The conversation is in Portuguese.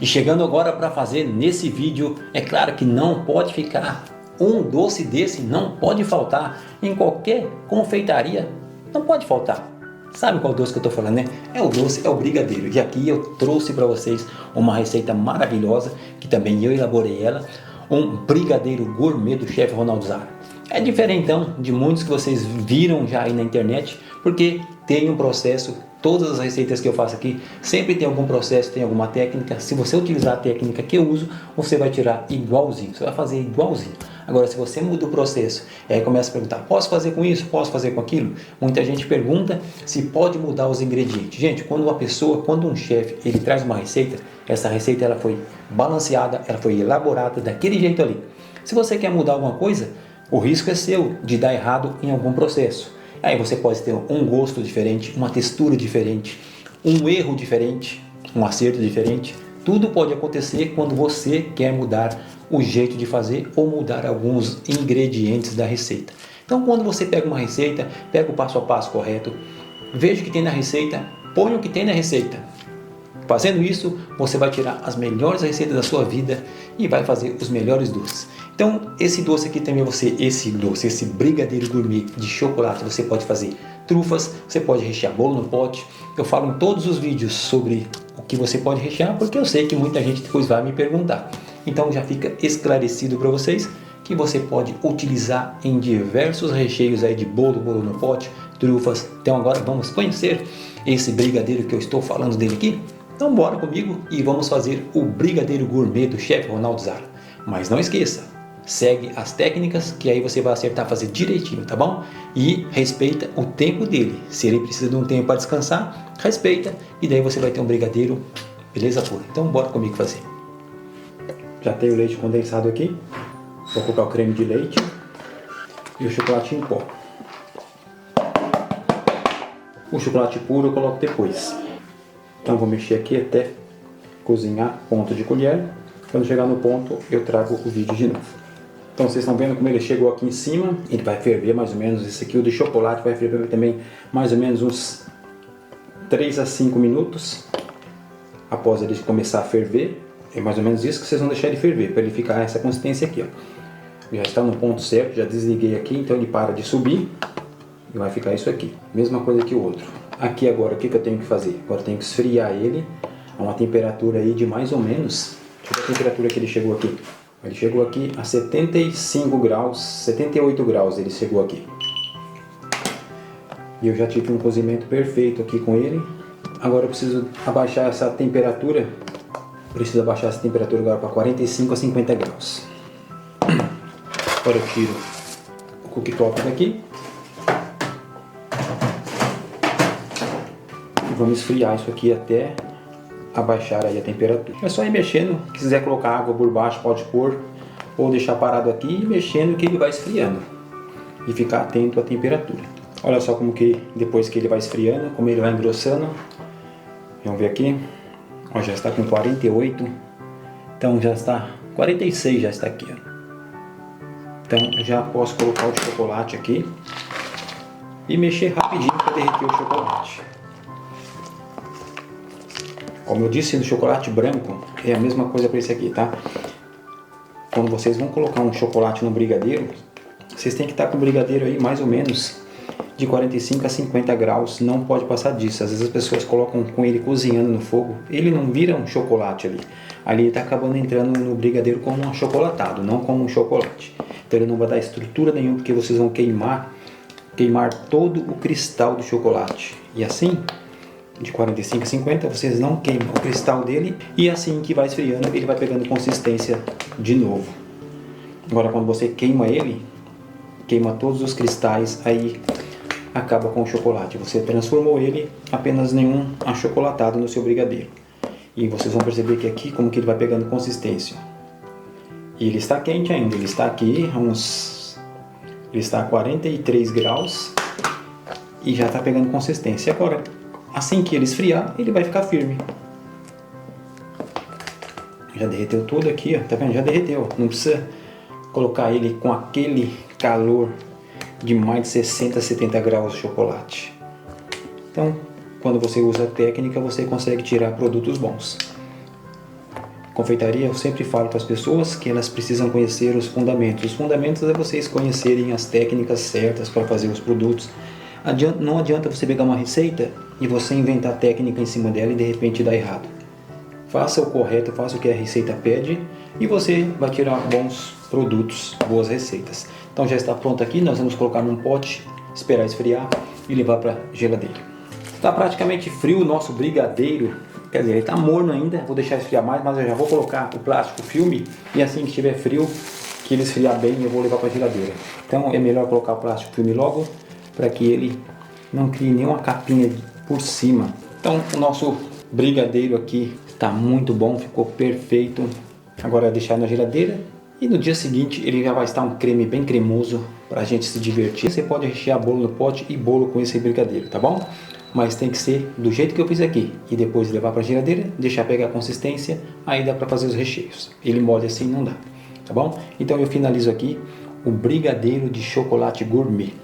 E chegando agora para fazer nesse vídeo, é claro que não pode ficar um doce desse, não pode faltar em qualquer confeitaria, não pode faltar. Sabe qual doce que eu estou falando, né? É o doce, é o brigadeiro. E aqui eu trouxe para vocês uma receita maravilhosa, que também eu elaborei ela, um brigadeiro gourmet do chefe Ronaldo Zara. É diferentão de muitos que vocês viram já aí na internet, porque tem um processo. Todas as receitas que eu faço aqui sempre tem algum processo, tem alguma técnica. Se você utilizar a técnica que eu uso, você vai tirar igualzinho, você vai fazer igualzinho. Agora, se você muda o processo e aí começa a perguntar, posso fazer com isso, posso fazer com aquilo? Muita gente pergunta se pode mudar os ingredientes. Gente, quando um chefe, ele traz uma receita, essa receita ela foi balanceada, ela foi elaborada daquele jeito ali. Se você quer mudar alguma coisa, o risco é seu de dar errado em algum processo. Aí você pode ter um gosto diferente, uma textura diferente, um erro diferente, um acerto diferente. Tudo pode acontecer quando você quer mudar o jeito de fazer ou mudar alguns ingredientes da receita. Então, quando você pega uma receita, pega o passo a passo correto, veja o que tem na receita, põe o que tem na receita. Fazendo isso, você vai tirar as melhores receitas da sua vida e vai fazer os melhores doces. Então, esse doce aqui também esse brigadeiro gourmet de chocolate, você pode fazer trufas, você pode rechear bolo no pote. Eu falo em todos os vídeos sobre o que você pode rechear, porque eu sei que muita gente depois vai me perguntar. Então, já fica esclarecido para vocês que você pode utilizar em diversos recheios aí de bolo no pote, trufas. Então, agora vamos conhecer esse brigadeiro que eu estou falando dele aqui. Então bora comigo e vamos fazer o brigadeiro gourmet do chefe Ronaldo Zara. Mas não esqueça, segue as técnicas que aí você vai acertar fazer direitinho, tá bom? E respeita o tempo dele. Se ele precisa de um tempo para descansar, respeita e daí você vai ter um brigadeiro beleza pura. Então bora comigo fazer. Já tenho o leite condensado aqui. Vou colocar o creme de leite e o chocolate em pó. O chocolate puro eu coloco depois. Então vou mexer aqui até cozinhar ponto de colher. Quando chegar no ponto eu trago o vídeo de novo. Então vocês estão vendo como ele chegou aqui em cima. Ele vai ferver mais ou menos, esse aqui o de chocolate vai ferver também mais ou menos uns 3 a 5 minutos. Após ele começar a ferver, é mais ou menos isso que vocês vão deixar ele ferver, para ele ficar essa consistência aqui, ó. Já está no ponto certo, já desliguei aqui, então ele para de subir e vai ficar isso aqui. Mesma coisa que o outro. Aqui agora, o que eu tenho que fazer? Agora eu tenho que esfriar ele a uma temperatura aí de mais ou menos... Deixa eu ver a temperatura que ele chegou aqui. Ele chegou aqui a 75 graus, 78 graus ele chegou aqui. E eu já tive um cozimento perfeito aqui com ele. Agora eu preciso abaixar essa temperatura. Preciso abaixar essa temperatura agora para 45 a 50 graus. Agora eu tiro o cooktop daqui. Vamos esfriar isso aqui até abaixar aí a temperatura. É só ir mexendo, se quiser colocar água por baixo pode pôr, ou deixar parado aqui e mexendo que ele vai esfriando. E ficar atento à temperatura. Olha só como que depois que ele vai esfriando, como ele vai engrossando. Vamos ver aqui. Ó, já está com 48. Então já está 46 já está aqui. Ó. Então já posso colocar o chocolate aqui e mexer rapidinho para derreter o chocolate. Como eu disse, no chocolate branco é a mesma coisa para esse aqui, tá? Quando vocês vão colocar um chocolate no brigadeiro, vocês têm que estar com o brigadeiro aí mais ou menos de 45 a 50 graus, não pode passar disso. Às vezes as pessoas colocam com ele cozinhando no fogo, ele não vira um chocolate ali. Ali ele está acabando entrando no brigadeiro como um achocolatado, não como um chocolate. Então ele não vai dar estrutura nenhuma, porque vocês vão queimar todo o cristal do chocolate. E assim... de 45 a 50, vocês não queimam o cristal dele e assim que vai esfriando ele vai pegando consistência de novo. Agora quando você queima ele, queima todos os cristais, aí acaba com o chocolate. Você transformou ele apenas em um achocolatado no seu brigadeiro. E vocês vão perceber que aqui como que ele vai pegando consistência. E ele está quente ainda, ele está aqui ele está a 43 graus e já está pegando consistência. Agora assim que ele esfriar, ele vai ficar firme. Já derreteu tudo aqui, ó. Tá vendo? Já derreteu. Não precisa colocar ele com aquele calor de mais de 60, 70 graus de chocolate. Então, quando você usa a técnica, você consegue tirar produtos bons. confeitaria, eu sempre falo para as pessoas que elas precisam conhecer os fundamentos. Os fundamentos é vocês conhecerem as técnicas certas para fazer os produtos. Não adianta você pegar uma receita e você inventar técnica em cima dela e de repente dar errado. Faça o correto, faça o que a receita pede e você vai tirar bons produtos, boas receitas. Então já está pronto aqui, nós vamos colocar num pote, esperar esfriar e levar para a geladeira. Está praticamente frio o nosso brigadeiro, quer dizer, ele está morno ainda, vou deixar esfriar mais, mas eu já vou colocar o plástico filme e assim que estiver frio, que ele esfriar bem, eu vou levar para a geladeira. Então é melhor colocar o plástico filme logo, para que ele não crie nenhuma capinha por cima. Então o nosso brigadeiro aqui está muito bom, ficou perfeito. Agora é deixar na geladeira e no dia seguinte ele já vai estar um creme bem cremoso para a gente se divertir. Você pode rechear bolo no pote e bolo com esse brigadeiro, tá bom? Mas tem que ser do jeito que eu fiz aqui e depois levar para a geladeira, deixar pegar a consistência, aí dá para fazer os recheios. Ele mole assim não dá, tá bom? Então eu finalizo aqui o brigadeiro de chocolate gourmet.